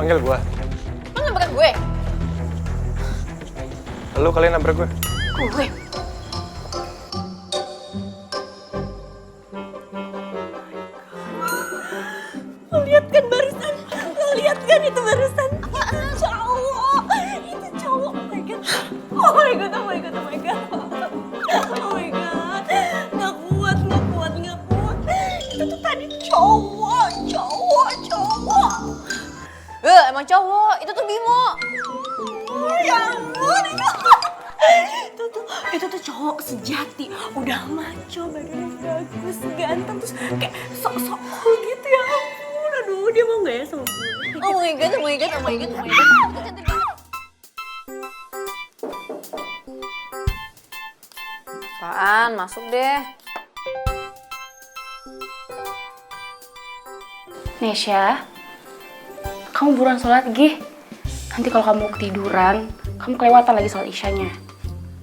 manggil gue. Lo nabrak gue? Lu kalian nabrak gue. Gue? Lo lihat kan barusan? Lo lihat kan itu barusan? Apaan? Cowok! Itu cowok! Oh my god! Oh my god! Oh my god! Oh my god! Oh my god! Nggak kuat, nggak kuat, nggak kuat. Itu tuh tadi cowok, cowok, cowok. Emang cowok? Itu tuh Bimo. Oh ya ampun, itu tuh cowok sejati, udah maco, badannya bagus, ganteng, terus kayak sok-sok cool gitu ya ampun. Aduh, dia mau nggak ya sama gue? Oh my god, oh my god, oh my god, oh my god. Itu cantik banget. Apaan? Masuk deh. Nesya, kamu buruan sholat gih. Nanti kalau kamu ketiduran, kamu kelewatan lagi sholat isyanya.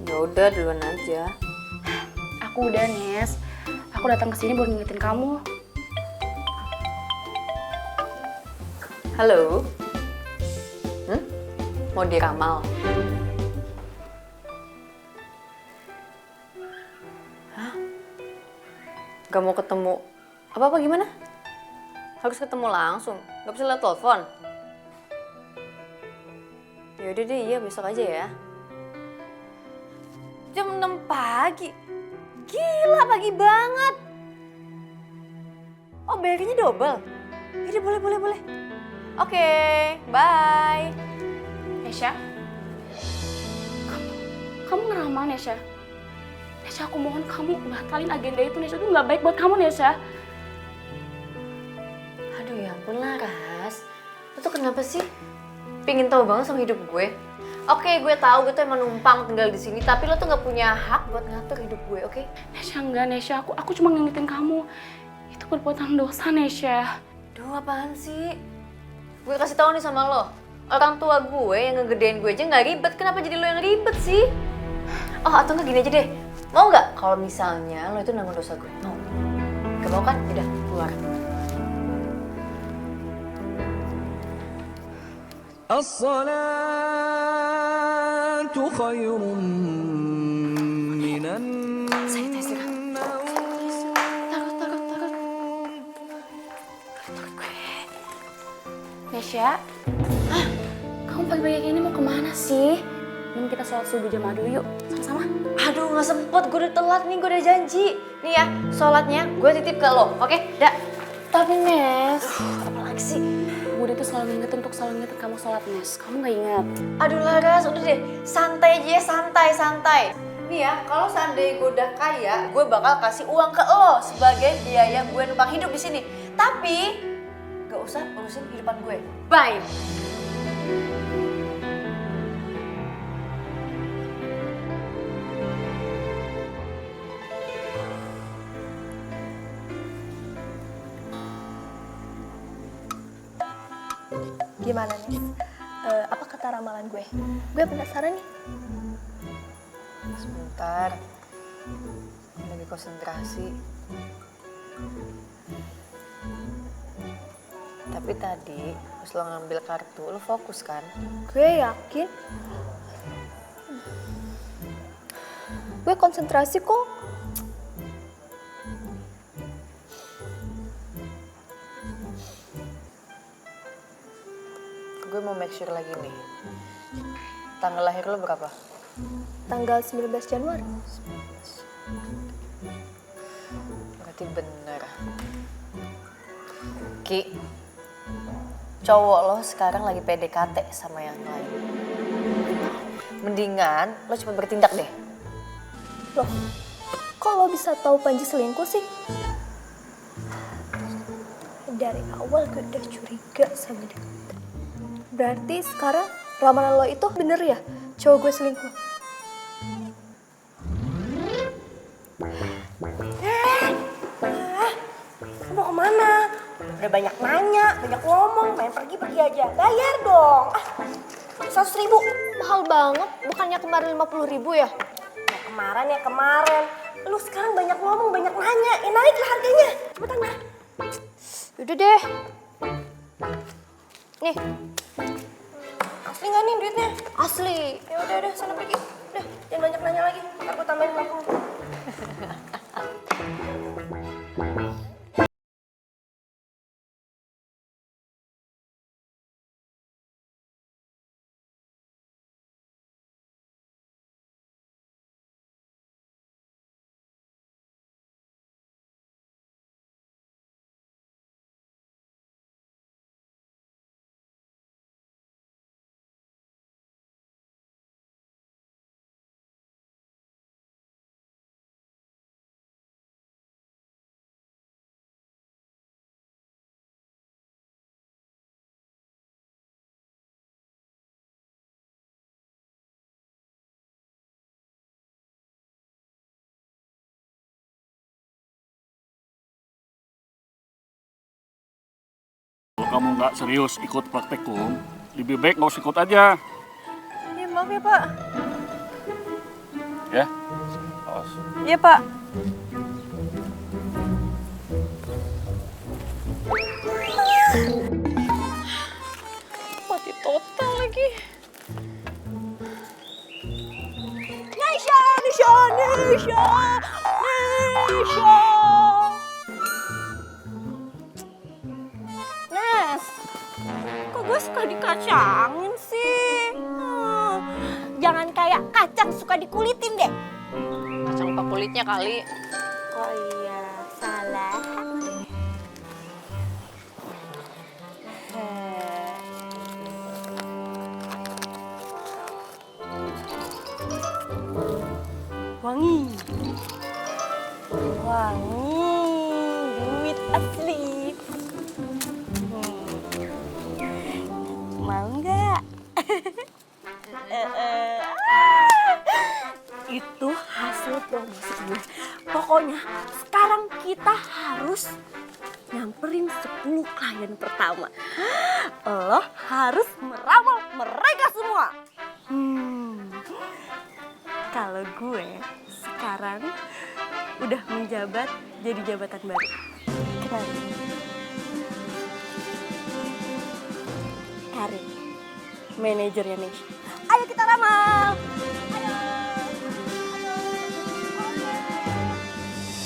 Ya udah, duluan aja. Aku udah, Nes. Aku datang ke sini buat ngingetin kamu. Halo? Mau diramal? Hah? Gak mau ketemu? Apa-apa gimana? Harus ketemu langsung? Gak bisa liat telepon? Yaudah deh, iya besok aja ya. Jam 6 pagi? Gila, pagi banget. Oh, bayarnya double? Jadi boleh. Oke, bye. Nesya, kamu ngeramal, Nesya. Nesya, aku mohon kamu batalin agenda itu, Nesya. Itu nggak baik buat kamu, Nesya. Aduh ya ampun Laras, lu tuh kenapa sih pingin tahu banget sama hidup gue? Oke, gue tahu gue tuh emang numpang tinggal di sini, tapi lo tuh nggak punya hak buat ngatur hidup gue, oke? Nesya, enggak, Nesya. Aku cuma ngingetin kamu. Itu perbuatan dosa, Nesya. Duh, apaan sih? Gue kasih tahu nih sama lo, orang tua gue yang ngegedein gue aja nggak ribet, kenapa jadi lo yang ribet sih? Oh, atau nggak gini aja deh, mau nggak kalau misalnya lo itu nanggung dosa gue? Mau? Gak mau kan? Udah, keluar. الصلاة خير من النوم. Nesya, kamu pagi-pagi kayak ini mau kemana sih? Mending kita sholat subuh jamaah dulu yuk, sama-sama. Aduh, nggak sempet, gue udah telat nih, gue udah janji. Nih ya, sholatnya gue titip ke lo, oke? Dah. Tapi Nes, Apalagi sih? Budi tuh selalu ngingetin untuk selalu ngingetin kamu sholat, Nes. Kamu nggak ingat? Aduh Laras, udah deh, santai aja ya, santai. Nih ya, kalau seandainya gue udah kaya, gue bakal kasih uang ke lo sebagai biaya gue numpang hidup di sini. Tapi gak usah urusin kehidupan gue. Bye. Gimana nih? Apa kata ramalan gue? Gue penasaran nih. Sebentar, lagi konsentrasi. Tapi tadi pas lo ngambil kartu, lo fokus kan? Gue yakin. Gue konsentrasi kok. Gue mau make sure lagi nih. Tanggal lahir lo berapa? Tanggal 19 Januari. Berarti bener. Ki, cowok lo sekarang lagi PDKT sama yang lain. Mendingan lo cepet bertindak deh. Loh, kok lo bisa tahu Panji selingkuh sih? Dari awal gue udah curiga sama dia. Berarti sekarang ramalan lo itu bener ya? Cowok gue selingkuh. Mau kemana? Udah banyak nanya, banyak ngomong, main pergi aja. Bayar dong. 100.000. Mahal banget, bukannya kemarin 50.000 ya? Ya kemarin. Lu sekarang banyak ngomong, banyak nanya. Naiklah harganya. Cepetan lah. Udah deh. Nih, Asli nggak nih duitnya? Asli. Ya udah sana pergi. Udah, jangan banyak nanya lagi. Ntar gue tambahin belakang. Kalau kamu nggak serius ikut praktekum, lebih baik nggak usah ikut aja. Ya maaf ya Pak. Ya, awas. Iya Pak. Mati total lagi. Nesha, Nesha, Nesha, Nesha. Nes, kok gue suka dikacangin sih? Jangan kayak kacang suka dikulitin deh. Kacang lupa kulitnya kali. Oh iya, salah. Wangi. Wangi, duit asli. Mau nggak? Itu hasil promosi gue. Pokoknya sekarang kita harus nyamperin 10 klien pertama. Lo harus meramal mereka semua. Kalau gue sekarang udah menjabat jadi jabatan baru. Kenalin. Karin, manajernya Nesha. Ayo kita ramal.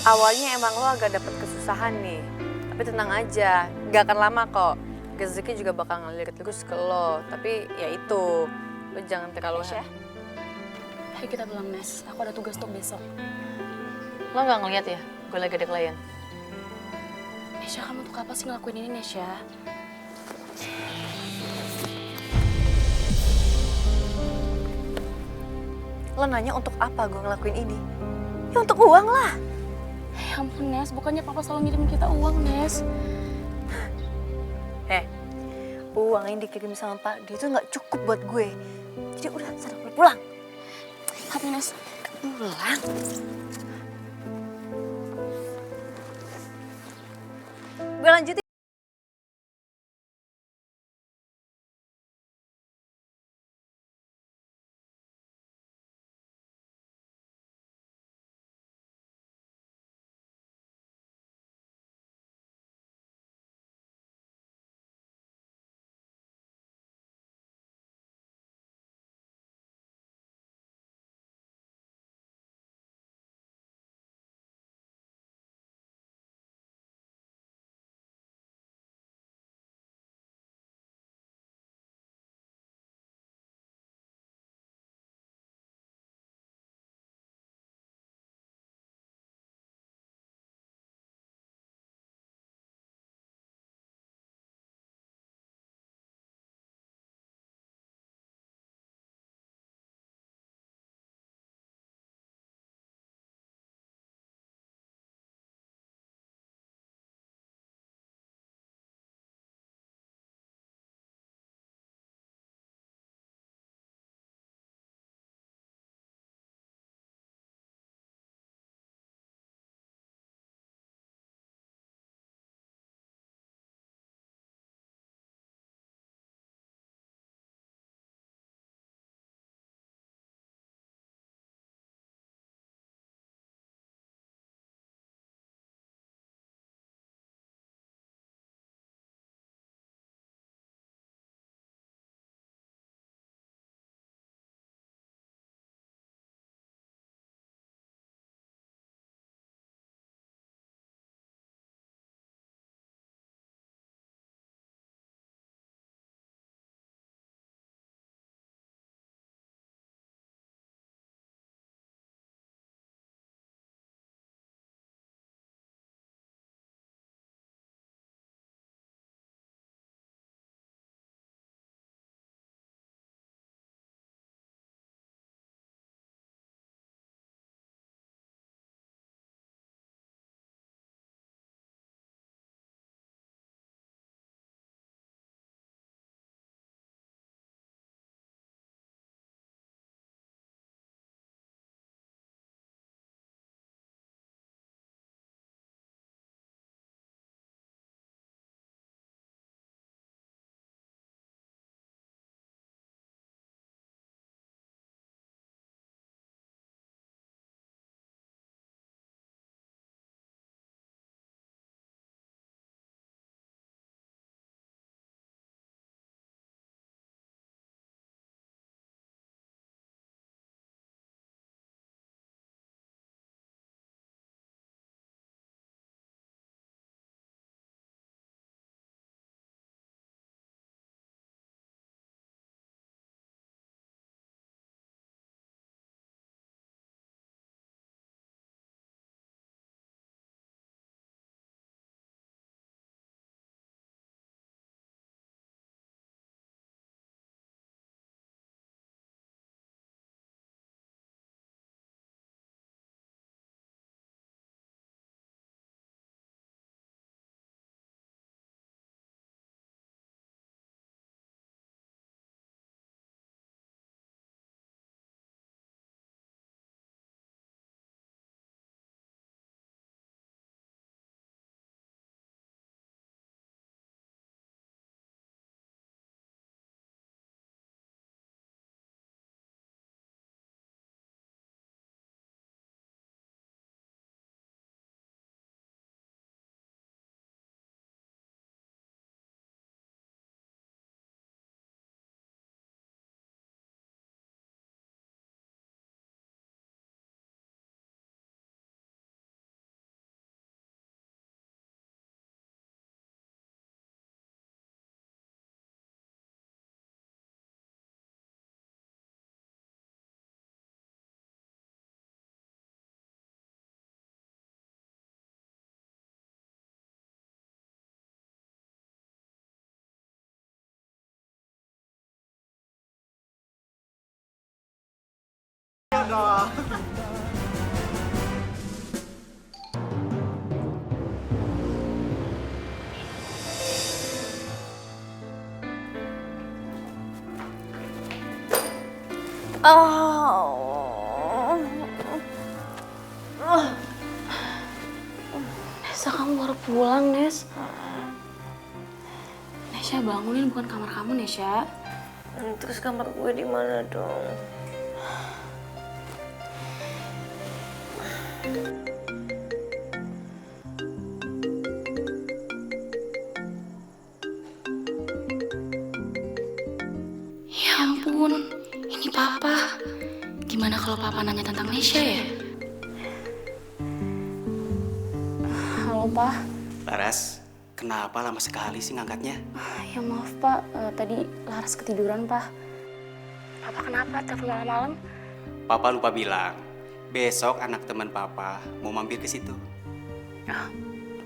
Awalnya emang lo agak dapet kesusahan nih. Tapi tenang aja, gak akan lama kok. Rezeki juga bakal ngelirik terus ke lo. Tapi ya itu, lo jangan terlalu... Nesha, ayo kita pulang Nes, aku ada tugas untuk besok. Lo gak ngeliat ya, gue lagi ada klien. Nesha, kamu tuh apa sih ngelakuin ini Nesha? Lo nanya untuk apa gue ngelakuin ini? Ya untuk uang lah. Ya ampun Nes, bukannya papa selalu ngirim kita uang Nes. Uang yang dikirim sama Pak dia itu gak cukup buat gue. Jadi udah, sana pulang. Tapi Nes, Pulang? Gue lanjutin. dong. Nesa, kamu baru pulang, Nes. Nesya, bangunin, bukan kamar kamu, Nesya. Terus kamar gue di mana dong? Ya ampun, ini Papa. Gimana kalau Papa nanya tentang Nesya ya? Halo, Pak. Laras, kenapa lama sekali sih ngangkatnya? Ya maaf, Pak. Tadi Laras ketiduran, Pak. Papa kenapa telepon malam-malam? Papa lupa bilang, besok anak teman Papa mau mampir ke situ.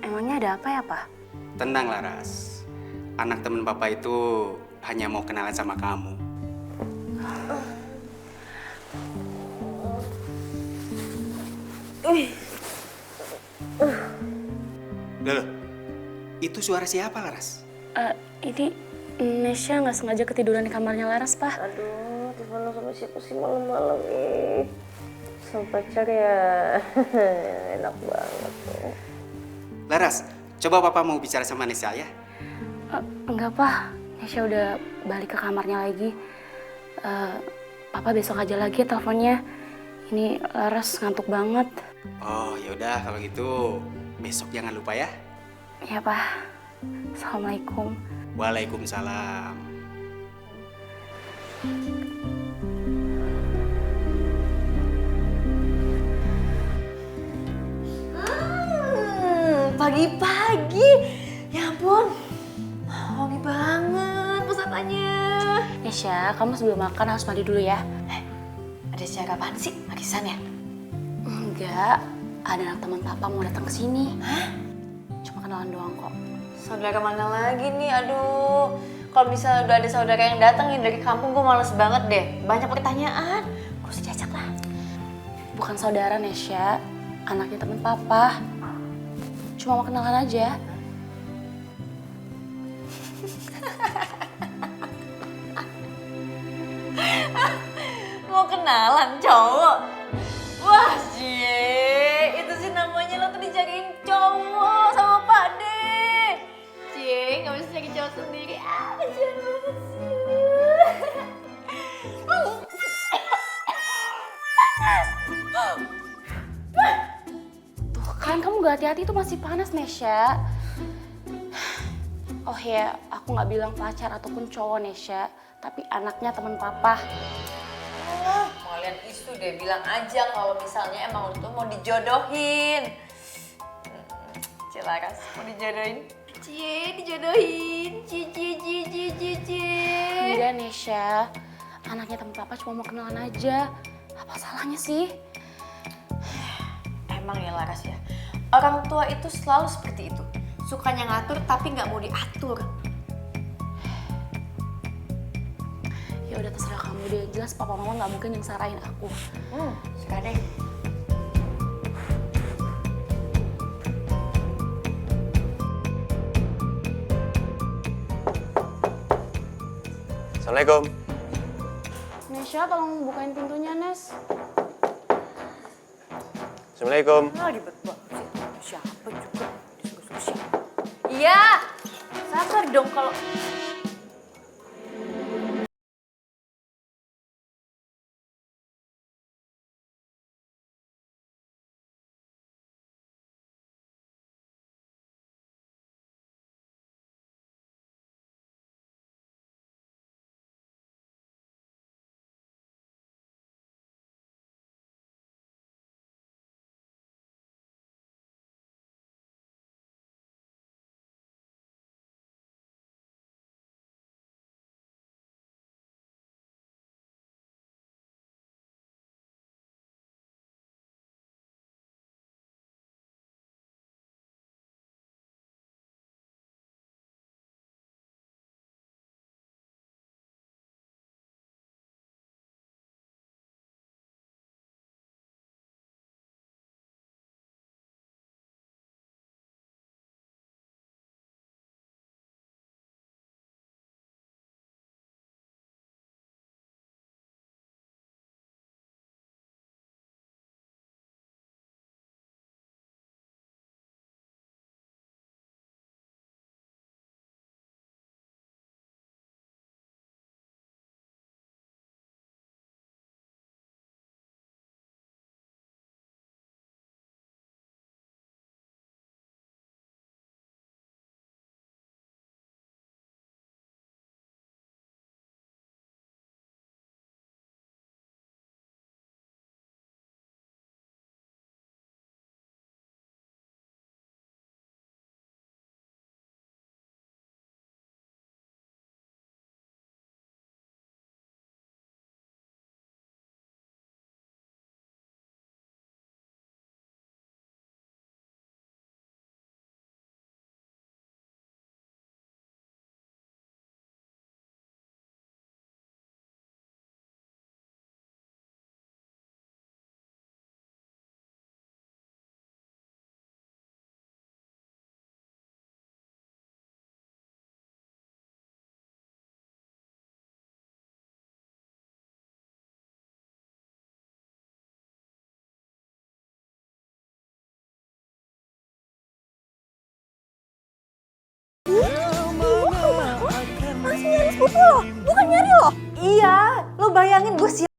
Emangnya ada apa ya, Pak? Tenang, Laras. Anak teman Papa itu hanya mau kenalan sama kamu. Loh, itu suara siapa, Laras? Ini Nesya nggak sengaja ketiduran di kamarnya Laras, Pak. Aduh, telepon sama siapa sih malam-malam nih? Sama pacar ya? Enak banget tuh. Laras, coba Papa mau bicara sama Nesa ya. Enggak, Pak. Nesya udah balik ke kamarnya lagi. Papa besok aja lagi ya teleponnya. Ini Laras ngantuk banget. Oh, yaudah kalau gitu besok jangan lupa ya. Ya, Pak. Assalamualaikum. Waalaikumsalam. Pagi-pagi. Ya ampun. Wangi banget masakannya. Nesya, kamu sebelum makan harus mandi dulu ya. Ada acara apaan sih? Arisan ya? Enggak, ada anak teman Papa mau datang ke sini. Cuma kenalan doang kok. Saudara mana lagi nih? Aduh. Kalau misalnya udah ada saudara yang datang nih dari kampung, gue males banget deh. Banyak pertanyaan. Gak usah diajak lah. Bukan saudara, Nesya. Anaknya teman Papa. Cuma mau kenalan aja. Mau kenalan cowok? Wah, cie, itu sih namanya lo tuh dijagain cowok sama Pak D. Cie, gak bisa cari cowok sendiri. Kasihan banget sih. Tuh kan, kamu gak hati-hati tuh masih panas, Nesya. Oh ya, aku gak bilang pacar ataupun cowok, Nesya. Tapi anaknya teman Papa. Kalian isu deh, bilang aja kalau misalnya emang lu tuh mau dijodohin. Cie Laras, mau dijodohin? Cie, dijodohin. Cie. Enggak, Nesya. Anaknya teman Papa cuma mau kenalan aja. Apa salahnya sih? Emang ya Laras ya, orang tua itu selalu seperti itu. Sukanya ngatur tapi nggak mau diatur. Ya udah terserah kamu deh. Jelas Papa Mama nggak mungkin yang sarahin aku. Suka deh. Assalamualaikum. Nesya, tolong bukain pintunya, Nes. Assalamualaikum. Ribet banget sih. Siapa juga disuruh siapa? Iya, sabar dong kalau butuh lo, bukan nyari lo. Iya, lo bayangin gue siap.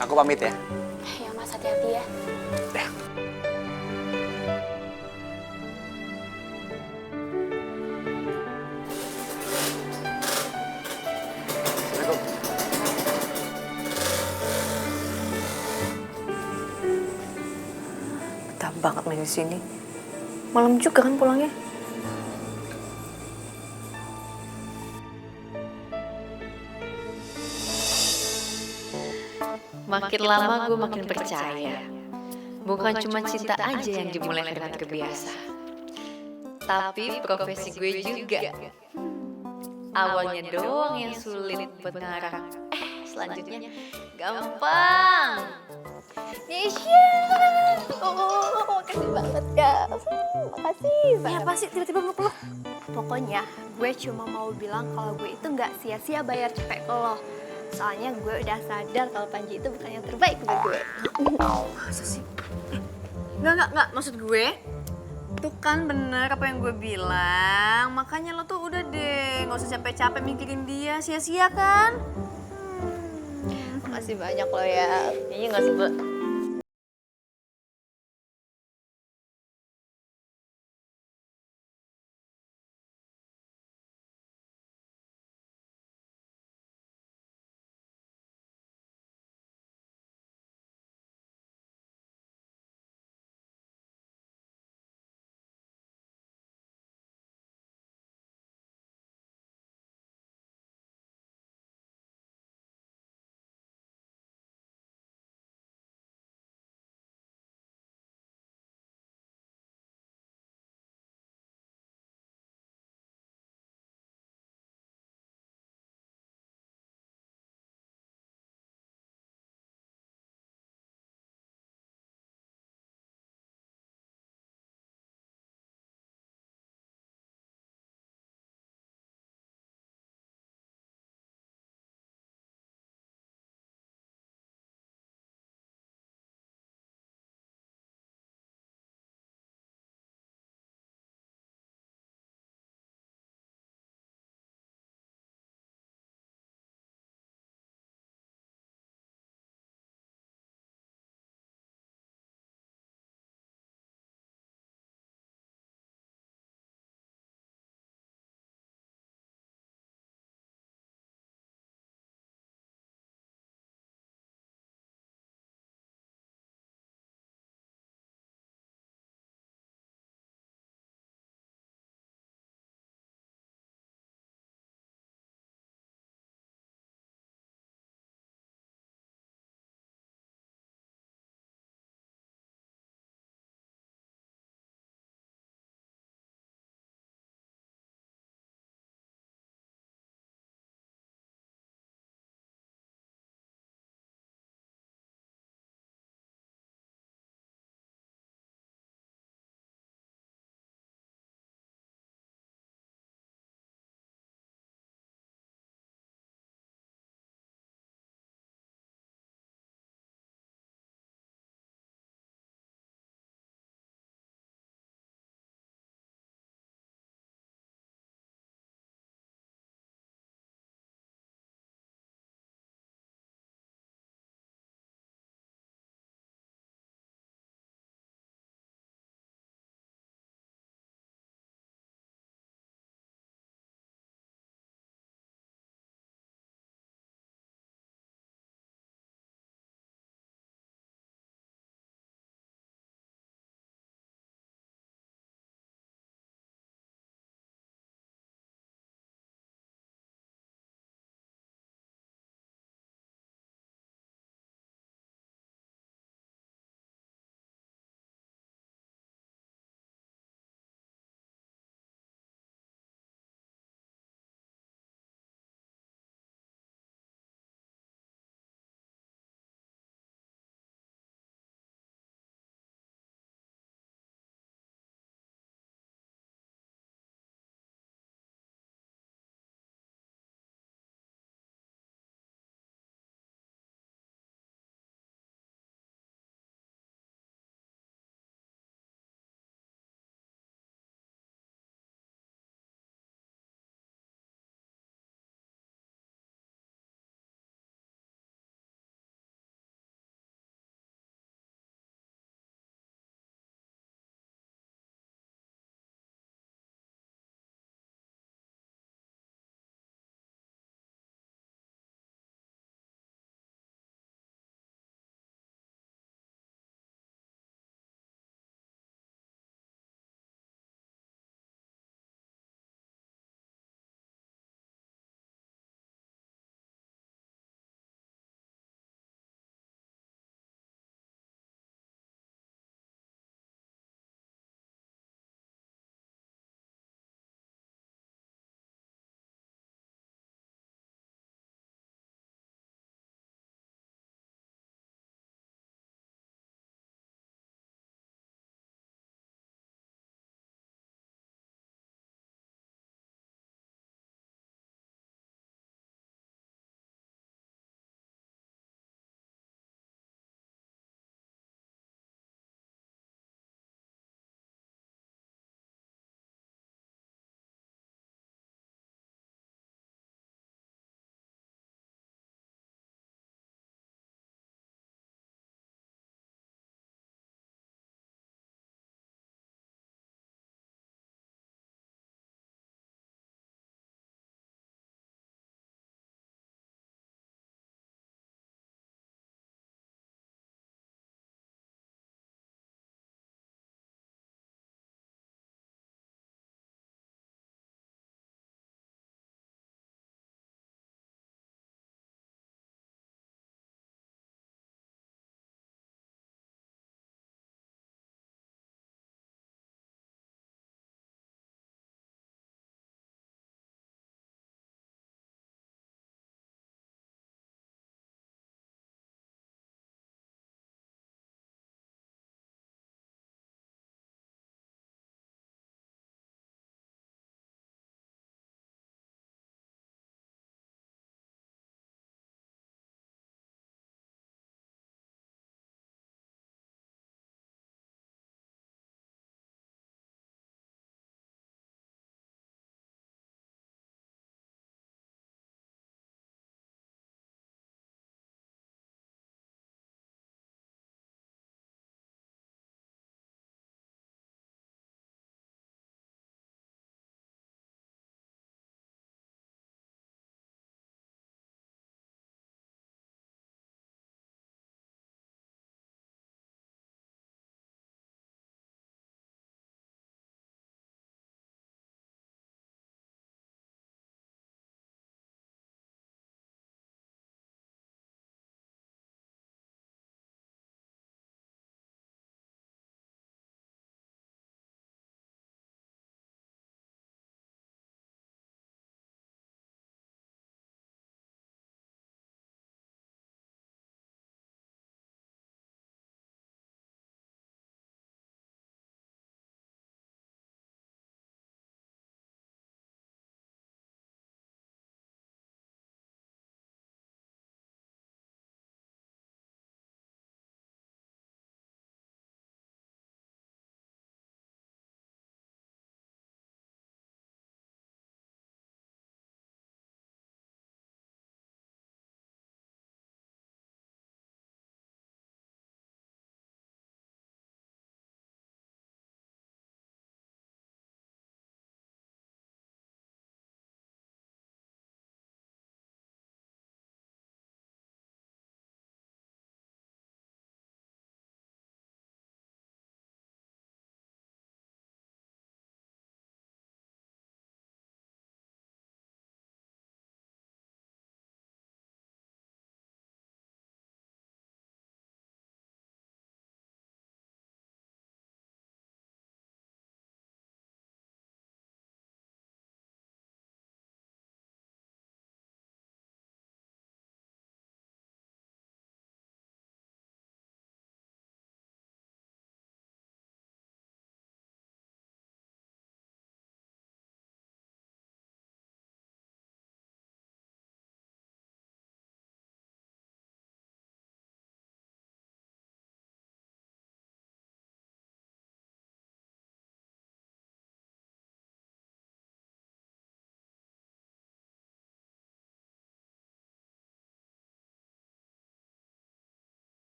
Aku pamit ya. Ya Mas, hati-hati ya. Betah banget main di sini. Malam juga kan pulangnya. Makin lama gue makin percaya. Bukan cuma cinta aja yang dimulai karena terbiasa. Tapi profesi gue juga. Awalnya doang yang sulit buat ngarang. Selanjutnya gampang. Nesya, oh makasih banget ya. Makasih Ya banget. apa sih tiba-tiba meluk-meluk? Pokoknya gue cuma mau bilang kalau gue itu nggak sia-sia bayar cepet ke lo. Soalnya gue udah sadar kalau Panji itu bukan yang terbaik buat gue. Masa sih? Enggak. Maksud gue, tuh kan bener apa yang gue bilang. Makanya lo tuh udah deh, gak usah capek-capek mikirin dia. Sia-sia kan? Makasih banyak lo ya. Iya gak sih,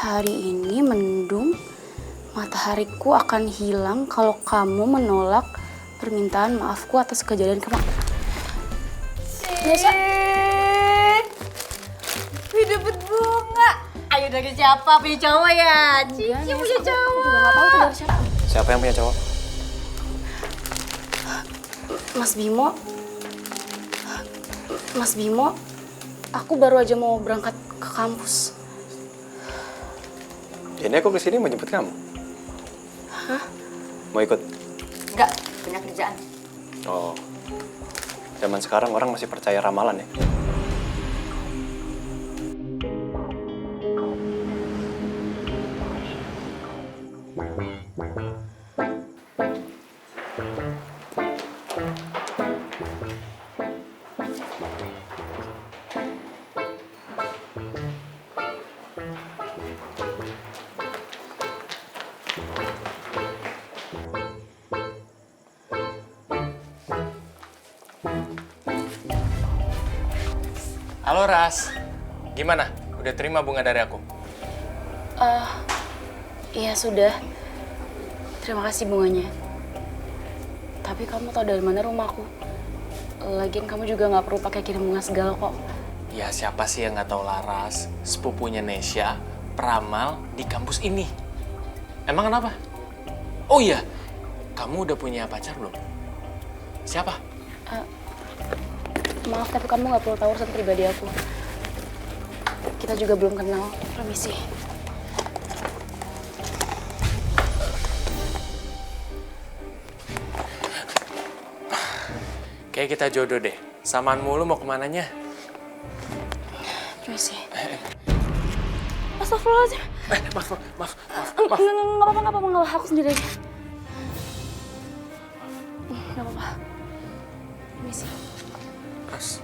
Hari ini mendung, matahariku akan hilang kalau kamu menolak permintaan maafku atas kejadian kemarin. Biasa. Wih, dapet bunga. Ayo, dari siapa? Punya cowok ya? Cici punya cowok. Aku juga gak tahu itu dari siapa. Siapa yang punya cowok? Mas Bimo, aku baru aja mau berangkat ke kampus. Ini aku kesini mau jemput kamu. Hah? Mau ikut? Enggak, punya kerjaan. Oh, zaman sekarang orang masih percaya ramalan ya? Halo Ras, gimana? Udah terima bunga dari aku? Iya sudah. Terima kasih bunganya. Tapi kamu tahu dari mana rumahku? Lagian kamu juga nggak perlu pakai kirim bunga segala kok. Ya siapa sih yang nggak tahu Laras, sepupunya Nesya, peramal di kampus ini. Emang kenapa? Oh iya, kamu udah punya pacar belum? Siapa? Maaf, tapi kamu nggak perlu tahu urusan pribadi aku. Kita juga belum kenal. Permisi. Kayak kita jodoh deh. Samaan mulu mau kemananya? Permisi. Astagfirullahaladzim. Maaf. Nggak apa-apa. Aku sendiri aja. Nggak apa-apa. Permisi. Ras.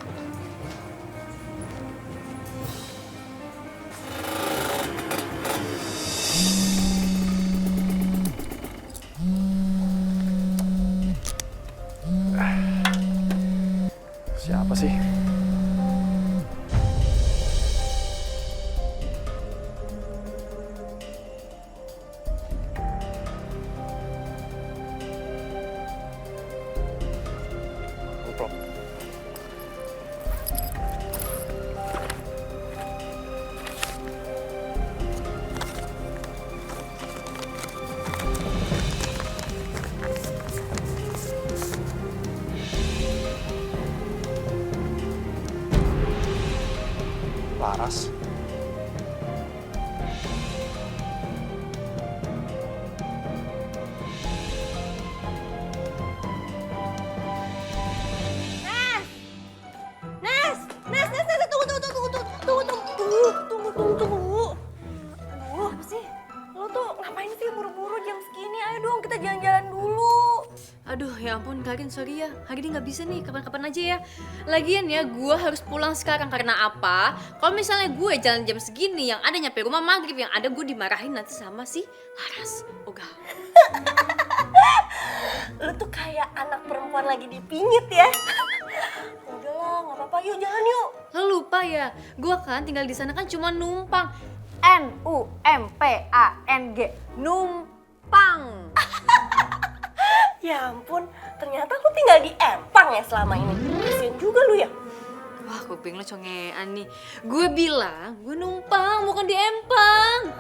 Siapa sih? Ngobrol. Laras. Nes, tunggu. Aduh, apa sih? Lo tuh ngapain sih buru-buru jam segini? Ayo dong, kita jalan-jalan dulu. Aduh, ya ampun Karin, sorry ya. Hari ini nggak bisa nih, kapan-kapan aja ya. Lagian ya, gue harus pulang sekarang karena apa? Kalau misalnya gue jalan jam segini, yang ada nyampe rumah maghrib, yang ada gue dimarahin nanti sama si Laras. Ogah. Lu tuh kayak anak perempuan lagi dipingit ya. Udahlah, nggak apa-apa. Yuk jalan yuk. Lo lupa ya, gue kan tinggal di sana kan cuma numpang. Numpang. Ya ampun, ternyata lu tinggal di Empang ya selama ini. Kasian juga lu ya. Wah, kuping lo congean nih. Gue bilang, gue numpang, bukan di Empang.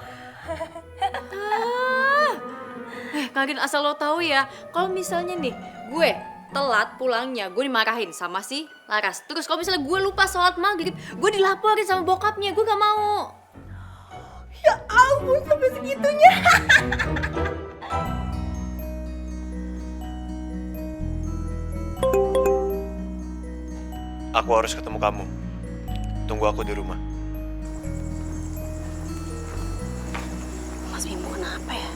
Karin, asal lo tahu ya, kalau misalnya nih, gue telat pulangnya, gue dimarahin sama si Laras. Terus kalau misalnya gue lupa sholat maghrib, gue dilaporin sama bokapnya, gue gak mau. Ya ampun, sampai segitunya. Aku harus ketemu kamu. Tunggu aku di rumah. Mas Bimo kenapa ya?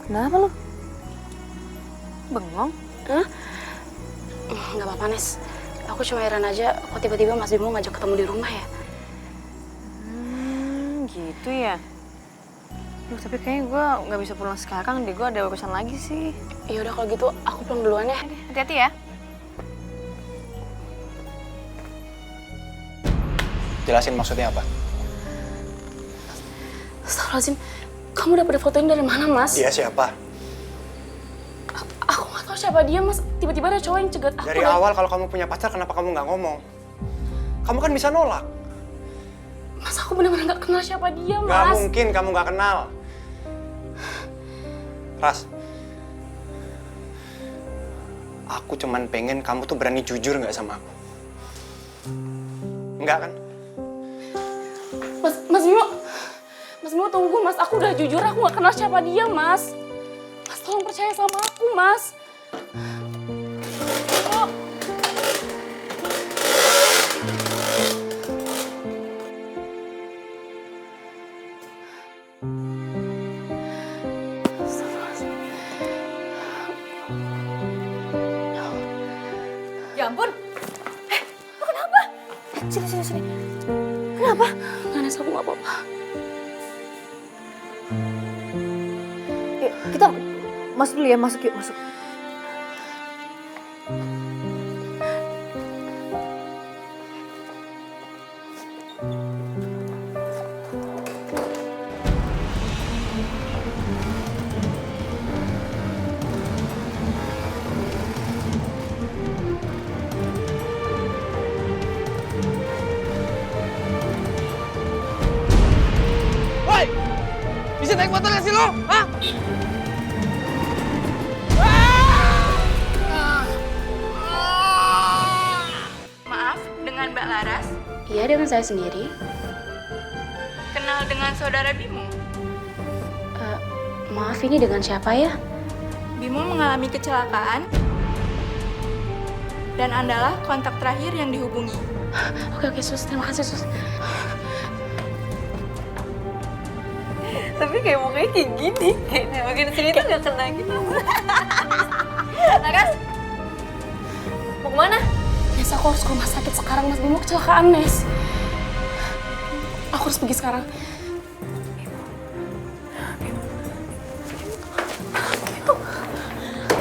Kenapa lo? Bengong? Hah? Nggak apa-apa, Nes. Aku cuma heran aja kok tiba-tiba Mas Bimo ngajak ketemu di rumah ya. Gitu ya. Duh, tapi kayaknya gue nggak bisa pulang sekarang deh, gue ada urusan lagi sih. Ya udah kalau gitu aku pulang duluan ya. Hati-hati ya. Jelasin maksudnya apa? Astagfirullahaladzim, kamu dapat foto ini dari mana, Mas? Dia siapa? Aku nggak tahu siapa dia, Mas. Tiba-tiba ada cowok yang cegat aku. Dari awal kalau kamu punya pacar, kenapa kamu nggak ngomong? Kamu kan bisa nolak. Mas, aku benar-benar nggak kenal siapa dia, Mas. Gak mungkin kamu nggak kenal. Ras, aku cuman pengen kamu tuh berani jujur nggak sama aku. Enggak kan? Mas Bimo tunggu, Mas. Aku udah jujur, aku nggak kenal siapa dia, Mas. Mas, tolong percaya sama aku, Mas. Bimo. Ya ampun. Lo kenapa? Sini. Kenapa? Nggak, Nes, aku nggak apa-apa. Yuk, kita masuk dulu ya, masuk. Woi! Bisa naik motor nggak sih lo? Hah? Maaf, dengan Mbak Laras? Iya, dengan saya sendiri. Kenal dengan saudara Bimo? Maaf, ini dengan siapa ya? Bimo mengalami kecelakaan dan Andalah kontak terakhir yang dihubungi. Oke, Sus. Terima kasih, Sus. Tapi kayak mukanya kayak gini. Kayaknya makin sini tuh gak kena gitu. Laras, mau kemana? Nes, aku harus ke rumah sakit sekarang. Mas Bimo kecelakaan, Nes. Aku harus pergi sekarang.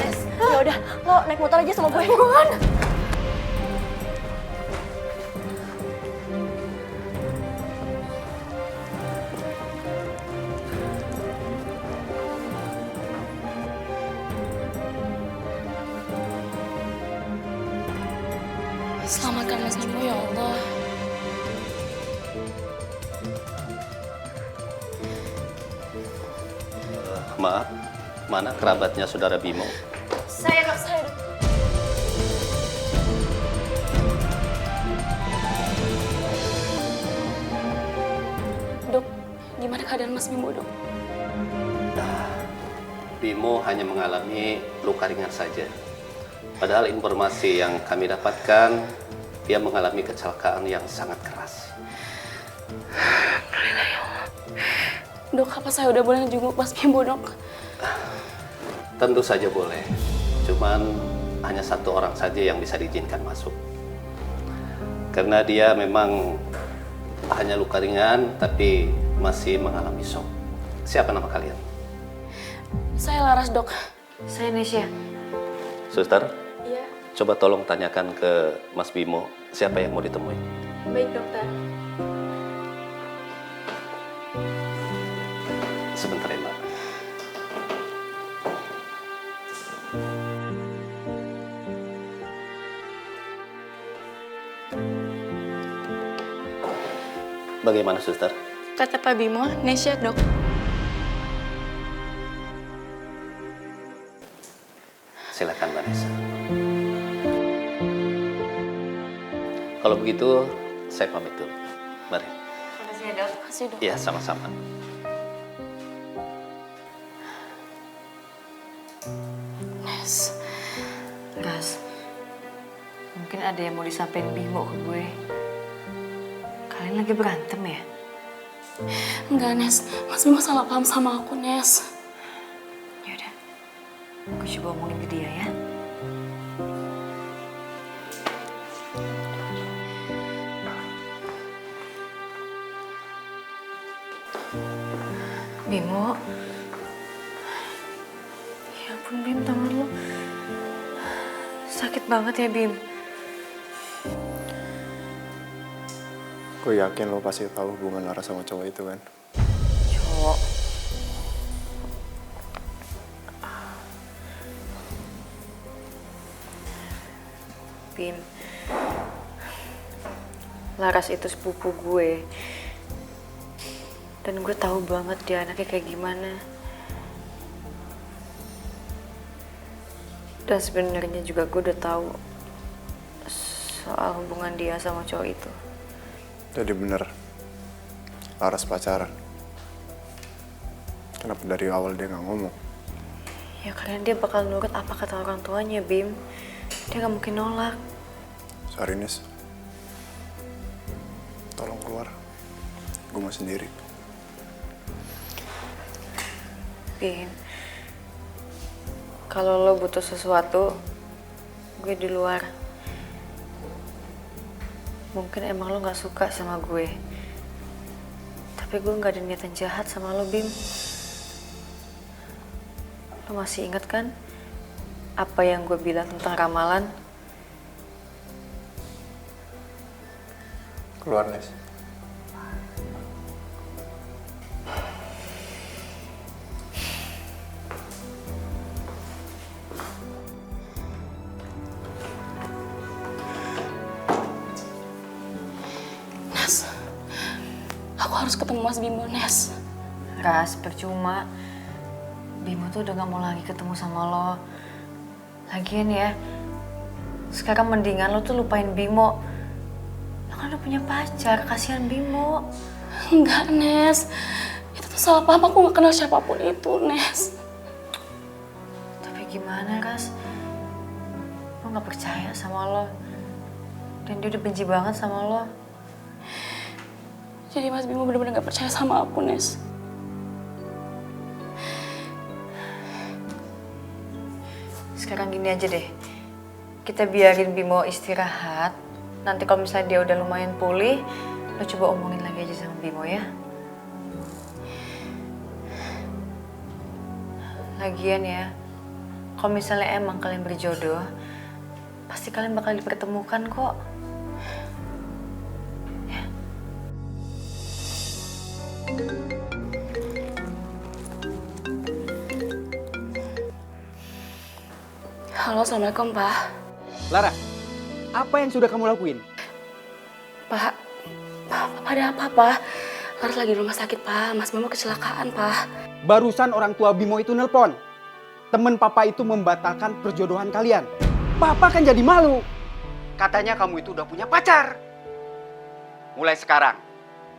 Nes, ya udah, lo naik motor aja sama gue. Bukan. Selamatkan Mas Bimo, ya Allah. Maaf, mana kerabatnya saudara Bimo? Saya dok. Dok, gimana keadaan Mas Bimo, Dok? Bimo hanya mengalami luka ringan saja. Padahal informasi yang kami dapatkan, dia mengalami kecelakaan yang sangat keras. Alhamdulillah, ya Allah. Dok, apa saya udah boleh jenguk Mas Bimo, Dok? Tentu saja boleh. Cuman hanya satu orang saja yang bisa diizinkan masuk. Karena dia memang hanya luka ringan, tapi masih mengalami shock. Siapa nama kalian? Saya Laras, Dok. Saya Nesya. Suster? Iya. Coba tolong tanyakan ke Mas Bimo, siapa yang mau ditemui? Baik dokter. Sebentar ya, Mbak. Bagaimana, Suster? Kata Pak Bimo, Nesya dok. Silakan, Mbak Nesa. Kalau begitu, saya pamit dulu. Mari. Makasih ya dok. Makasih, Dok. Iya, sama-sama. Nes. Ras, mungkin ada yang mau disampaikan Bimo ke gue. Kalian lagi berantem ya? Enggak, Nes. Mas Bimo salah paham sama aku, Nes. Yaudah, aku coba omongin ke dia ya. Bimo. Ya ampun Bim, tangan lo sakit banget ya Bim. Gue yakin lo pasti tahu hubungan Laras sama cowok itu kan. Cowok. Bim, Laras itu sepupu gue. Dan gue tahu banget dia anaknya kayak gimana. Dan sebenarnya juga gue udah tahu soal hubungan dia sama cowok itu. Jadi bener, Laras pacaran. Kenapa dari awal dia nggak ngomong? Ya karena dia bakal nurut apa kata orang tuanya, Bim. Dia nggak mungkin nolak. Sarinis, tolong keluar. Gue mau sendiri. Bim, kalau lo butuh sesuatu, gue di luar. Mungkin emang lo gak suka sama gue. Tapi gue gak ada niatan jahat sama lo, Bim. Lo masih ingat kan apa yang gue bilang tentang ramalan? Keluar, Nes. Nes, aku harus ketemu Mas Bimo, Nes. Ras, percuma. Bimo tuh udah gak mau lagi ketemu sama lo. Lagian ya, sekarang mendingan lo tuh lupain Bimo. Lo kan udah punya pacar, kasihan Bimo. Enggak, Nes. Itu tuh salah paham, aku gak kenal siapapun itu, Nes. Tapi gimana, Ras? Lo gak percaya sama lo. Dan dia udah benci banget sama lo. Jadi Mas Bimo bener-bener gak percaya sama aku, Nes. Sekarang gini aja deh. Kita biarin Bimo istirahat. Nanti kalau misalnya dia udah lumayan pulih, lo coba omongin lagi aja sama Bimo ya. Lagian ya, kalau misalnya emang kalian berjodoh, pasti kalian bakal dipertemukan kok. Halo, Assalamualaikum, Pak. Lara, apa yang sudah kamu lakuin? Pak, ada apa, Pak? Laras lagi di rumah sakit, Pak. Mas Bimo kecelakaan, Pak. Barusan orang tua Bimo itu nelpon. Temen papa itu membatalkan perjodohan kalian. Papa kan jadi malu. Katanya kamu itu udah punya pacar. Mulai sekarang,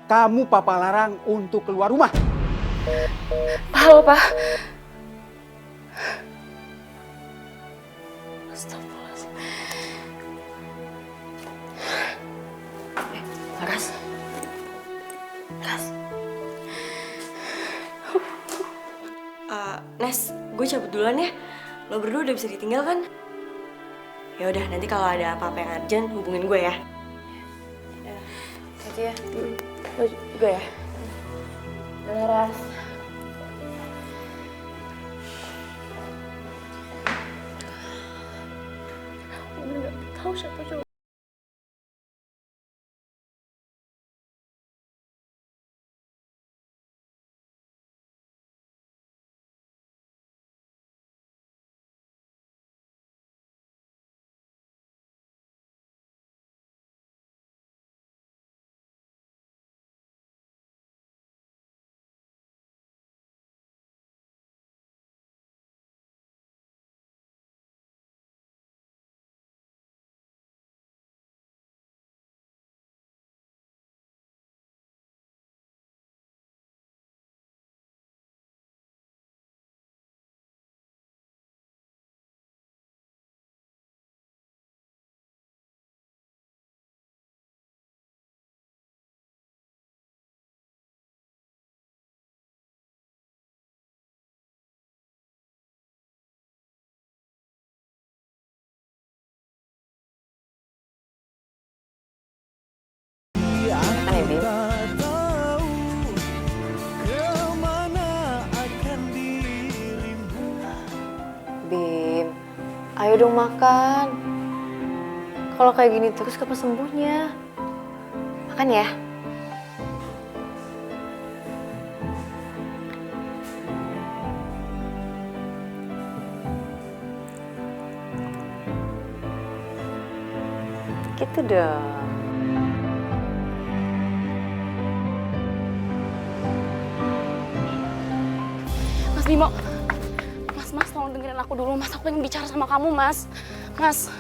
kamu papa larang untuk keluar rumah. Halo, Pak. Astagfirullahaladzim. Laras. Nes, gue cabut duluan ya. Lo berdua udah bisa ditinggal kan? Ya udah, nanti kalau ada apa-apa yang urgent hubungin gue ya. Hati ya. Lo juga ya? Laras. Aku nggak tahu siapa cowok. Aneh, Bim. Bim, ayo dong makan. Kalau kayak gini terus kapan sembuhnya? Makan ya. Gitu dong. Mas Bimo, Mas, tolong dengerin aku dulu. Mas, aku pengen bicara sama kamu, Mas. Mas,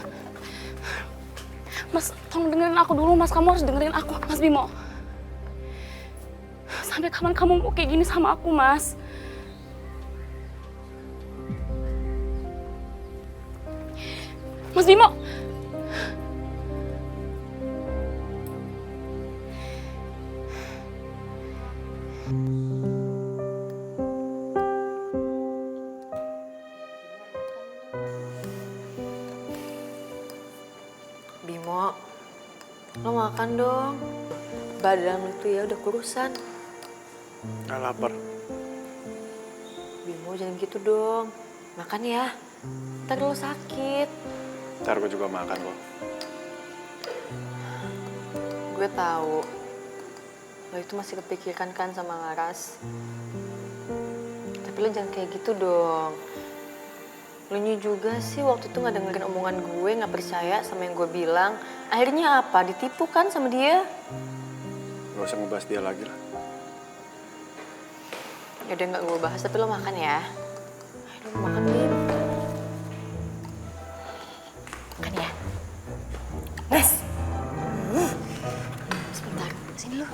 tolong dengerin aku dulu, Mas. Kamu harus dengerin aku, Mas Bimo. Sampai kapan kamu mau kayak gini sama aku, Mas? Mas Bimo! Bimo, lo makan dong. Badan lo tuh ya udah kurusan. Gak lapar. Bimo jangan gitu dong. Makan ya. Ntar lo sakit. Ntar gue juga makan kok. Gue tahu lo itu masih kepikiran kan sama Laras. Tapi lo jangan kayak gitu dong. Lo juga sih waktu itu gak dengerin omongan gue, gak percaya sama yang gue bilang. Akhirnya apa? Ditipu kan sama dia? Gak usah ngebahas dia lagi lah. Yaudah gak gue bahas, tapi lo makan ya. Ayo lo makan, Bim. Makan ya. Mas. Sebentar, sini lo.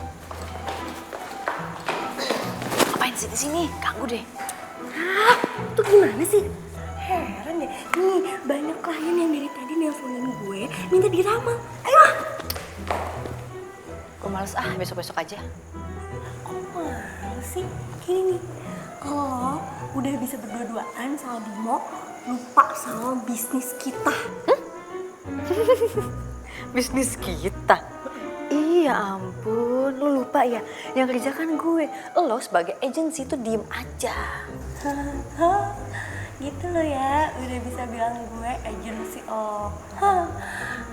Ngapain sih di sini? Ganggu deh. Ah, tuh gimana sih? Heran deh, nih banyak klien yang dari tadi nelponin gue minta diramal. Ayo! Gue males besok-besok aja. Kok males sih? Gini nih, lo udah bisa berdua-duaan sama Bimo, lupa sama bisnis kita. Bisnis kita? Iya ampun, lo lupa ya? Yang kerjakan gue, lo sebagai agensi tuh diem aja. Gitu loh ya, udah bisa bilang gue agensi lo.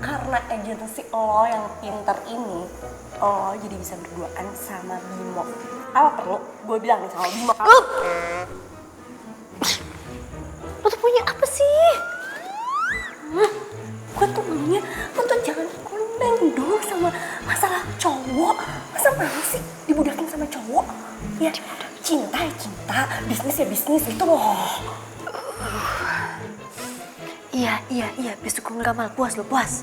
Karena agensi lo yang pinter ini, lo jadi bisa berduaan sama Bimo. Apa perlu gue bilang nih sama Bimo? Lo tuh punya apa sih? Gue tuh maunya lo tuh jangan konten dong sama masalah cowok. Masa mau sih dibudakin sama cowok? Ya cinta ya cinta, bisnis ya bisnis, itu loh. Iya, besok gue ngeramal, puas lo, puas.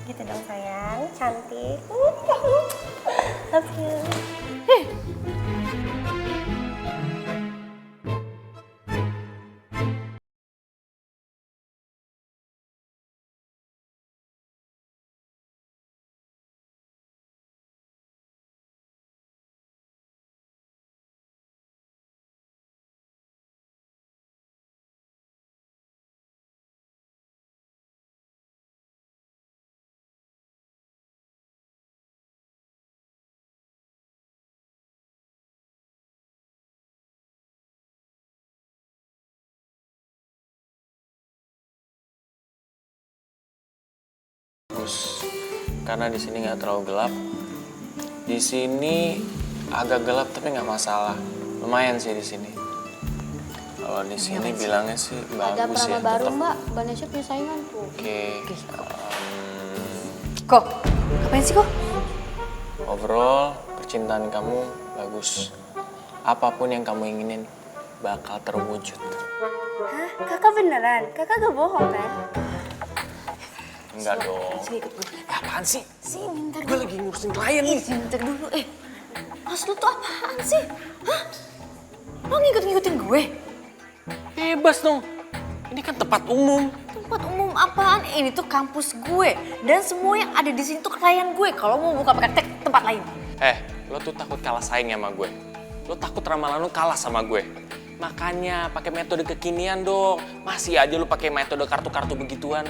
Gitu dong sayang, cantik. Love you. Karena di sini nggak terlalu gelap. Di sini agak gelap tapi nggak masalah. Lumayan sih di sini. Kalau di sini bilangnya sih Ada bagus ya. peramal baru tetep. mbak, Banesha punya saingan tuh. Oke. Kok? Ngapain sih kok? Overall percintaan kamu bagus. Apapun yang kamu inginin bakal terwujud. Hah? Kakak beneran? Kakak gak bohong kan? Enggak dong. Sini ikut gue. Apaan sih? Sini ntar Gue lagi ngurusin klien nih. Sini ntar dulu. Mas lu tuh apaan sih? Hah? Lo ngikut-ngikutin gue? Bebas dong. Ini kan tempat umum. Tempat umum apaan? Ini tuh kampus gue. Dan semua yang ada di sini tuh klien gue. Kalau mau buka praktek tempat lain. Lo tuh takut kalah saing sama gue. Lo takut ramalan lo kalah sama gue. Makanya pakai metode kekinian dong. Masih aja lo pakai metode kartu-kartu begituan.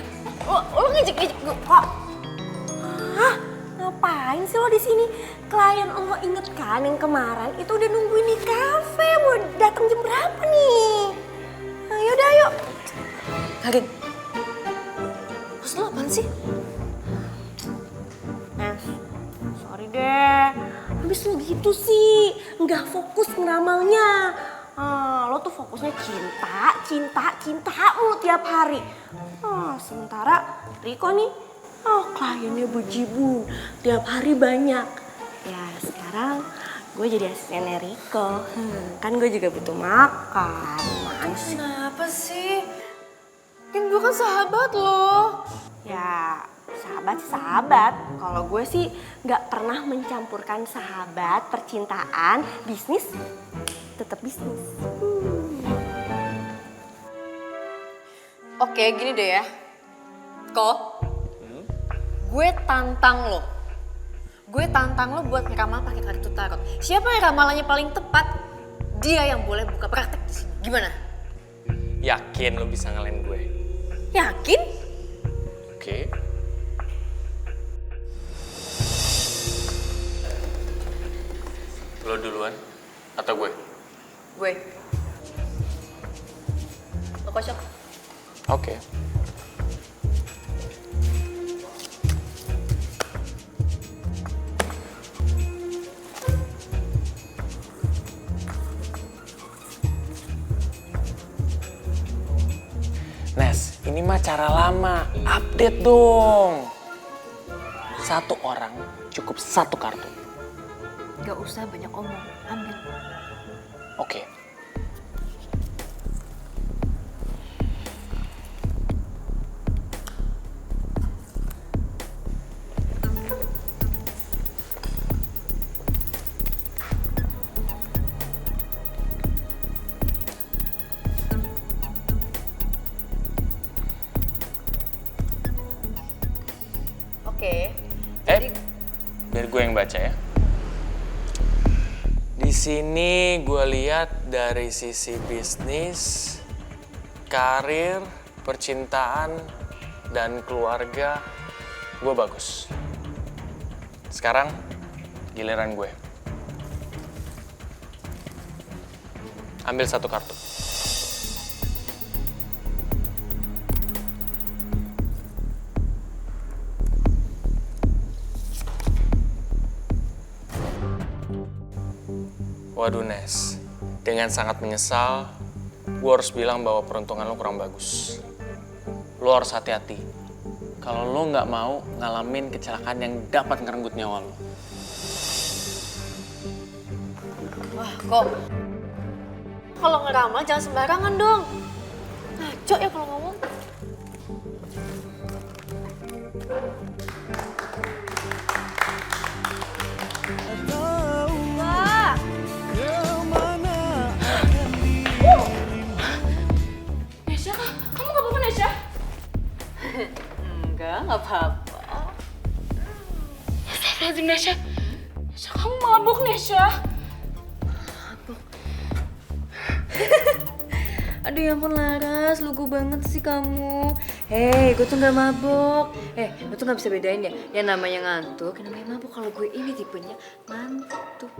Lo ngejek-ngejek gue. Hah? Ngapain sih lo di sini? Klien lo inget kan yang kemarin itu udah nungguin di kafe. Mau datang jam berapa nih? Ayo dah, yuk. Karin. Terus lo apaan sih? Sorry deh. Habis lo gitu sih. Nggak fokus ngeramalnya. Lo tuh fokusnya cinta mulu tiap hari. Sementara Riko nih Oh, kliennya bejibun, tiap hari banyak. Ya sekarang gue jadi asistennya Riko. Kan gue juga butuh makan. Kenapa sih? Kan gue kan sahabat lo. Ya sahabat sih sahabat. Kalau gue sih nggak pernah mencampurkan sahabat, percintaan, bisnis, tetap bisnis. Oke, gini deh ya. Kok? Gue tantang lo. Gue tantang lo buat ngeramal pakai kartu tarot. Siapa yang ramalannya paling tepat, dia yang boleh buka praktek di sini. Gimana? Yakin lo bisa ngalahin gue? Yakin? Oke. Lo duluan atau gue? Gue. Lo kocok. Oke. Nes, ini mah cara lama. Update dong. Satu orang cukup satu kartu. Gak usah banyak omong, ambil. Oke. Oke. Biar gue yang baca ya. Di sini gue lihat dari sisi bisnis, karir, percintaan, dan keluarga gue bagus. Sekarang giliran gue. Ambil satu kartu. Waduh Nes, dengan sangat menyesal, gue harus bilang bahwa peruntungan lo kurang bagus. Lo harus hati-hati. Kalau lo nggak mau ngalamin kecelakaan yang dapat ngerenggut nyawa lo. Wah, kok kalau ngeramal jangan sembarangan dong. Ngaco ya kalau ngomong. Nesha, kamu nggak apa-apa Nesha? Enggak apa-apa. Astagfirullahaladzim Nesha. Nesha, kamu mabuk Nesha. Aduh ya ampun Laras, lugu banget sih kamu. Hei, gue tuh gak mabok. Gue tuh gak bisa bedain ya. Yang namanya ngantuk, yang namanya mabok. Kalau gue ini tipenya ngantuk.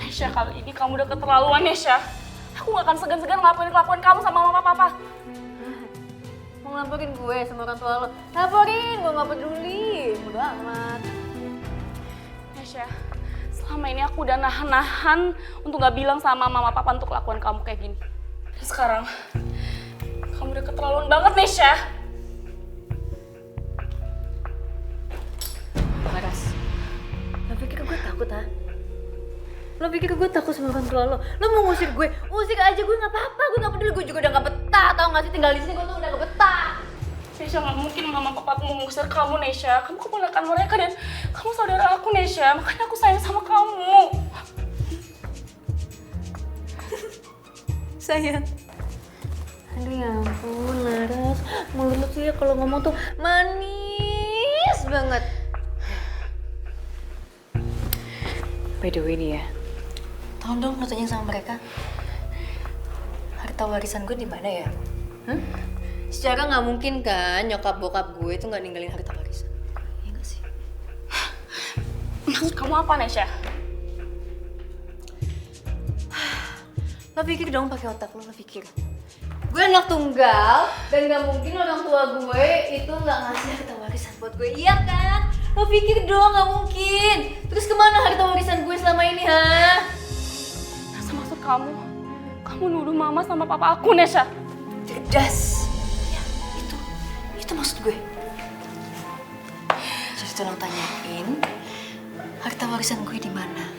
Nesha, kali ini kamu udah keterlaluan Nesha. Aku gak akan segan-segan ngelakuin kelakuan kamu sama mama papa. Mau ngelaporin gue sama orang tua lo? Laporin, gue gak peduli. Bodo amat. Nesha, selama ini aku udah nahan-nahan untuk gak bilang sama mama papa untuk kelakuan kamu kayak gini. Dan sekarang, kamu udah keterlaluan banget Nesha. Laras, lo pikir gue takut ha? Lo pikir gue takut sama orang tua lo? Lo mau ngusir gue? Usir aja gue gak apa-apa, gue gak peduli. Gue juga udah gak betah, tau gak sih? Tinggal di sini gue tuh udah gak betah. Nesha, gak mungkin mama papa aku mengusir kamu Nesha. Kamu keponakan mereka dan kamu saudara aku Nesha. Makanya aku sayang sama kamu. Sayang. Aduh ya ampun Laras, mulut lu tuh ya kalau ngomong tuh manis banget. By the way nih ya, tolong dong lo tanya sama mereka, harta warisan gue di mana ya? Secara nggak mungkin kan nyokap bokap gue itu nggak ninggalin harta warisan, ya nggak sih? Maksud kamu apa Nesha? Lo pikir dong pakai otak lo pikir. Gue anak tunggal dan nggak mungkin orang tua gue itu nggak ngasih harta warisan buat gue, iya kan? Lo pikir dong nggak mungkin. Terus kemana harta warisan gue selama ini ha? Masa maksud kamu nuduh mama sama papa aku Nesha? Cerdas. Ya itu maksud gue. tolong tanyain harta warisan gue di mana.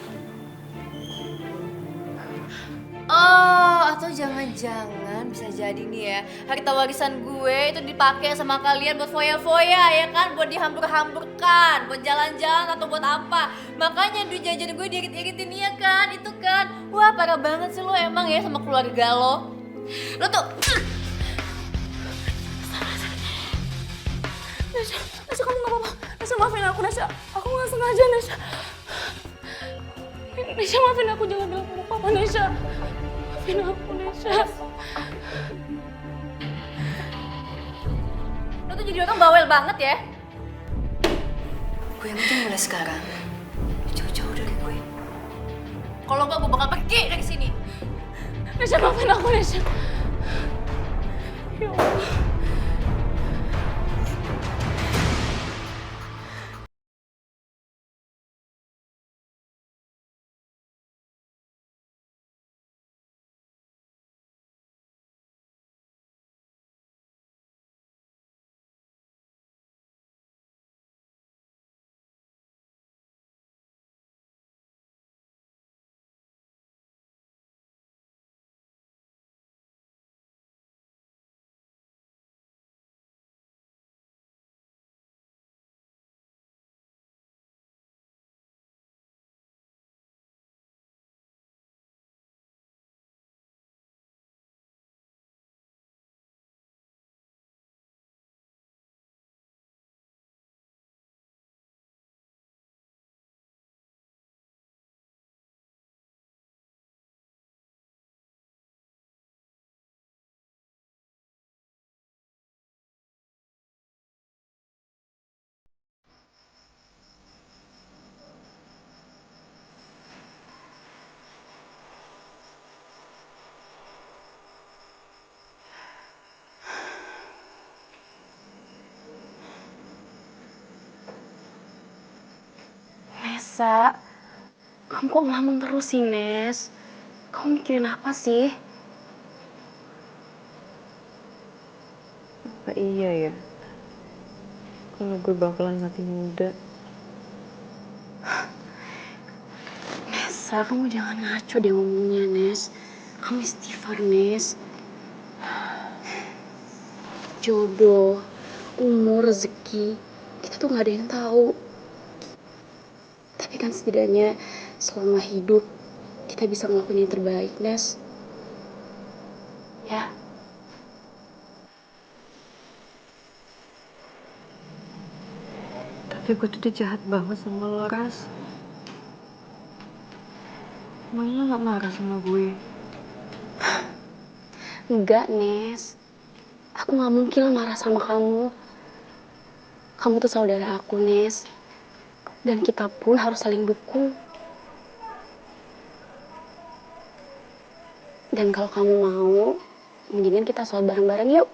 Oh, atau jangan-jangan bisa jadi nih ya, harta warisan gue itu dipakai sama kalian buat foya-foya ya kan, buat dihambur-hamburkan, buat jalan-jalan atau buat apa. Makanya duit jajan gue diirit-iritin ya kan, itu kan. Wah, parah banget sih lo emang ya sama keluarga lo. Lo tuh Nesha, kamu gak apa-apa. Nesha, maafin aku, Nesha. Aku gak sengaja, Nesha. Nesha, maafin aku. Jangan bilang sama papa, Nesha. Maafin aku, Nesha. Lo tuh jadi orang bawel banget ya. gue yang penting mulai sekarang jauh-jauh dari gue. Kalau enggak gue bakal pergi dari sini. Nesha, maafin aku, Nesha. Ya Allah. Nesa, kamu kok ngelamun terus sih, Nes? Kamu mikirin apa sih? Apa iya ya? Kalau gue bakalan mati muda. Nesa, kamu jangan ngaco deh ngomongnya, Nes. Kamu istighfar, Nes. Jodoh, umur, rezeki, kita tuh gak ada yang tahu. Tapi kan setidaknya selama hidup kita bisa ngelakuin yang terbaik, Nes. Ya. Tapi gue tuh udah jahat banget sama lo, Ras. Emangnya lo gak marah sama gue? Enggak, Nes. Aku gak mungkin marah sama kamu. Kamu tuh saudara aku, Nes. Dan kita pun harus saling dukung. Dan kalau kamu mau, mendingan kita sholat bareng-bareng yuk.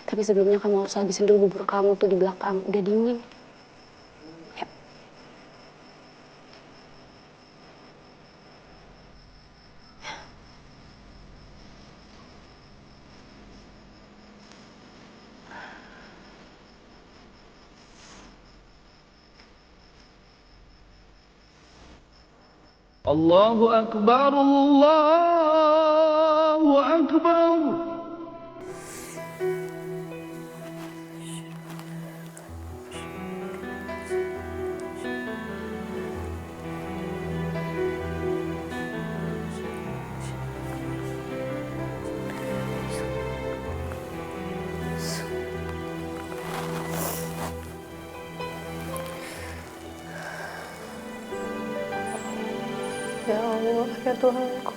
Tapi sebelumnya kamu harus habisin dulu bubur kamu tuh di belakang. Udah dingin. Yuk. Allahu Akbar, Allahu Akbar. Ya Allah, ya Tuhanku.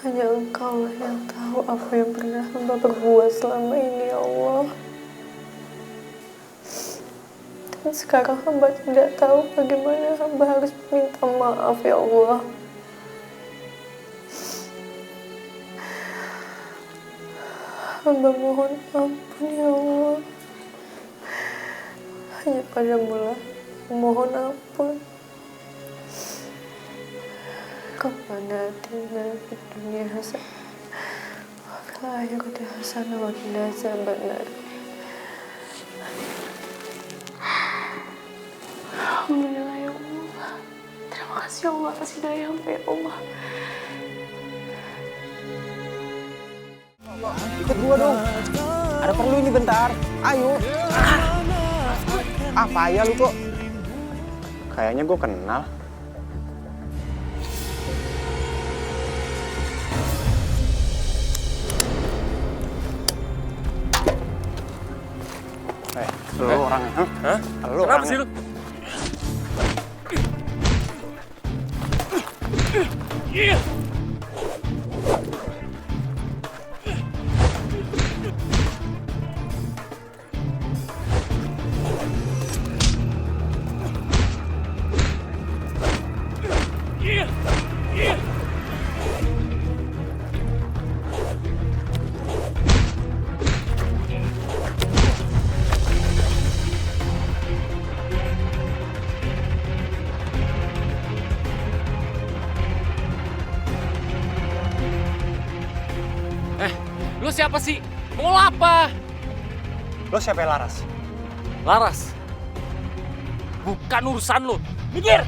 Hanya Engkau lah yang tahu apa yang pernah hamba berbuat selama ini, ya Allah. Dan sekarang hamba tidak tahu bagaimana hamba harus minta maaf, ya Allah. Hamba mohon ampun, ya Allah. Hanya padamu lah mohon ampun. Rabbana atina fid dunya hasanah wa fil akhirati hasanah wa qina adzabannar. Alhamdulillah ya Allah. Terima kasih ya Allah atas hidayahmu ya Allah. Ikut gua dong. Ada perlu ini bentar. Ayo. Apa ya lu kok? Kayaknya gue kenal. Lu orangnya, Hah? Lu Kenapa orangnya. sih lu? Lu siapa sih? Mau lu apa? Lo siapa yang Laras? Laras. Bukan urusan lu. Minggir!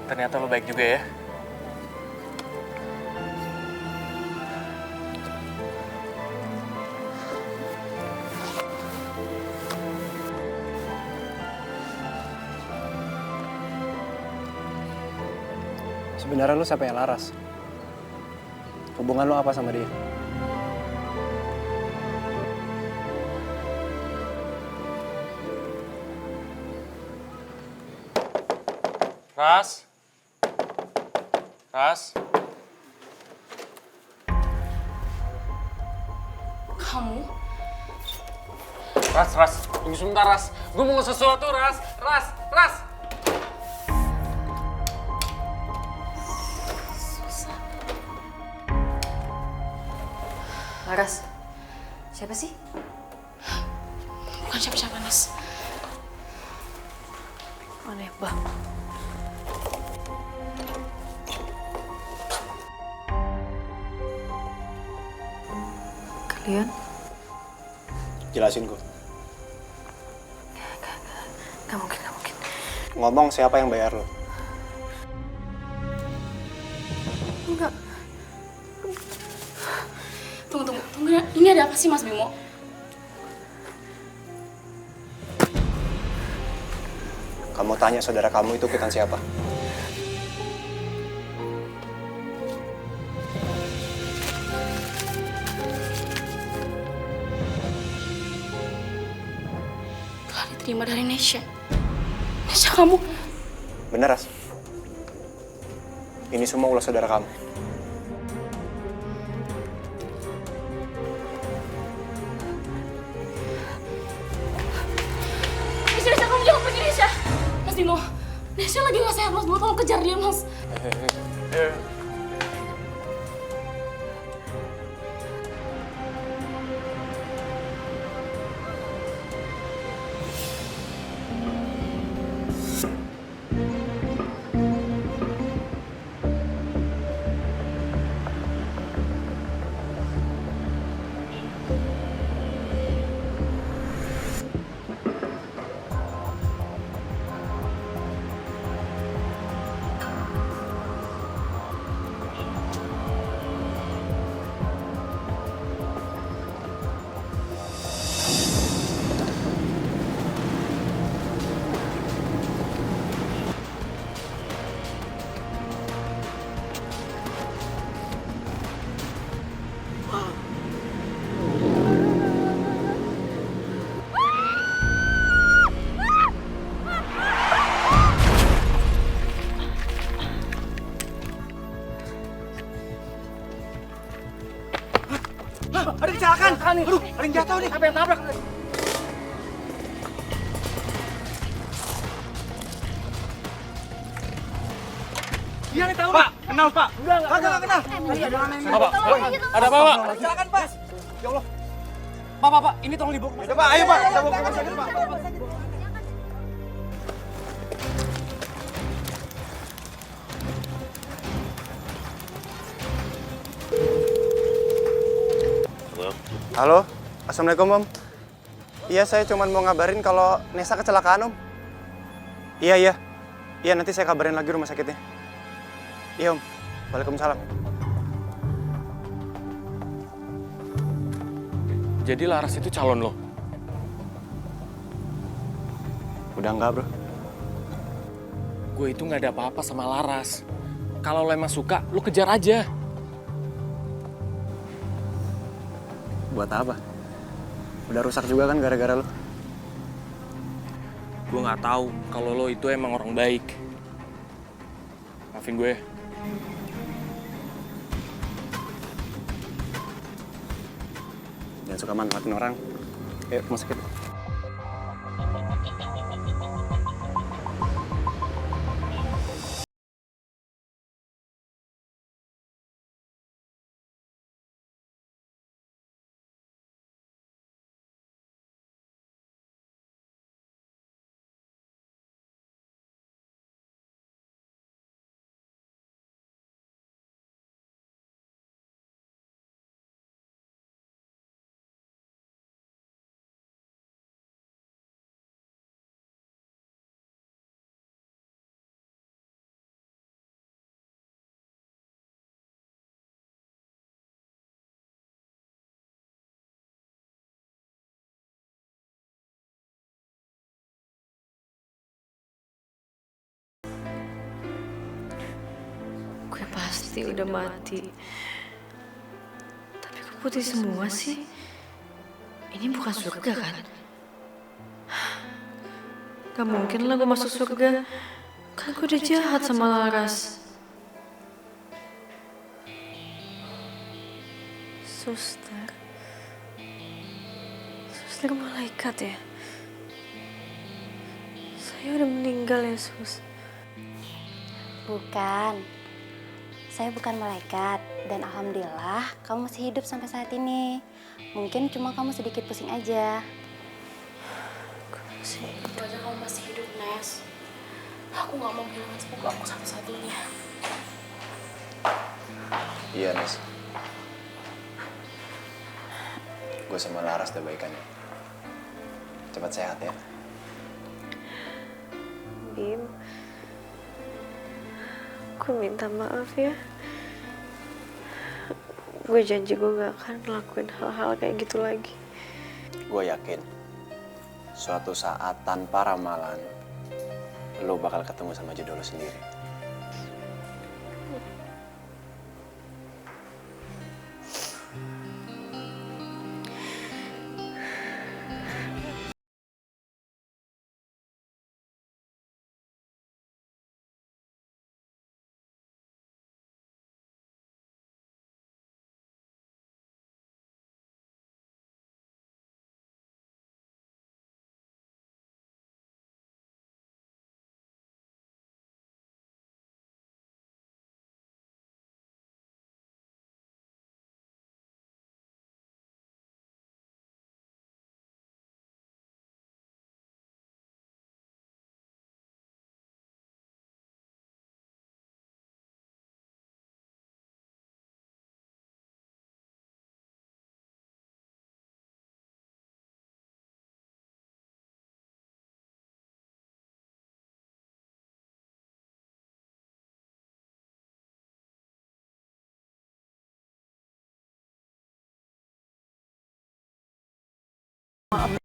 Ternyata lo baik juga ya. Sebenarnya lu siapa yang Laras? Hubungan lu apa sama dia? Ras. Ras. Kamu? Ras. Tunggu sebentar, Ras. Gue mau sesuatu, Ras. Ras. Laras, siapa sih? Bukan siapa-siapa, Nas. Aneh banget. Kalian? Jelasin gue. Gak mungkin. Ngomong siapa yang bayar lo? Enggak. Tunggu. Ini ada apa sih, Mas Bimo? Kamu tanya saudara kamu itu bukan siapa? Telah diterima dari Nesha. Nesha kamu? Bener, Ras. Ini semua ulah saudara kamu. Nesha, kamu jangan pergi, Nesha. Mas Bimo, Nesha lagi gak sehat, Mas Bimo. Tolong kejar dia, Mas. nih. Aduh, ada yang jatuh nih. Sampai yang tabrak. Dia nih tahu. Pak, kenal Pak. Enggak kenal. Pak, ada apa Pak? Silakan Pak. Ya Allah. Pak, ini tolong dibawa ke rumah sakit. Pak, ayo Pak, kita bawa ke rumah sakit Pak. Halo, Assalamualaikum Om. Iya, saya cuma mau ngabarin kalau Nesa kecelakaan Om. Iya, nanti saya kabarin lagi rumah sakitnya. Iya Om, waalaikumsalam. Jadi Laras itu calon lo? Udah enggak bro. Gue itu nggak ada apa-apa sama Laras. Kalau lo emang suka, lo kejar aja. Buat apa? Udah rusak juga kan gara-gara lo. Gue nggak tahu kalau lo itu emang orang baik. Maafin gue. Jangan suka manfaatin orang. Ayo, rumah sakit. Gue pasti udah mati. Tapi kok putih semua sih? Ini bukan surga kan? Gak mungkin lah gue masuk surga. Kan gue udah jahat sama Laras. Suster. Suster malaikat ya? Saya udah meninggal ya, Sus? Bukan. Saya bukan malaikat, dan alhamdulillah kamu masih hidup sampai saat ini. Mungkin cuma kamu sedikit pusing aja. Itu aja kamu masih hidup, Nes. Aku gak mau kehilangan sepupu aku satu-satunya. Iya Nes. Gue sama Laras udah baikan ya. Cepat sehat ya. Bim, aku minta maaf ya. Gue janji gue gak akan ngelakuin hal-hal kayak gitu lagi. Gue yakin suatu saat tanpa ramalan lo bakal ketemu sama jodoh lo sendiri. Maaf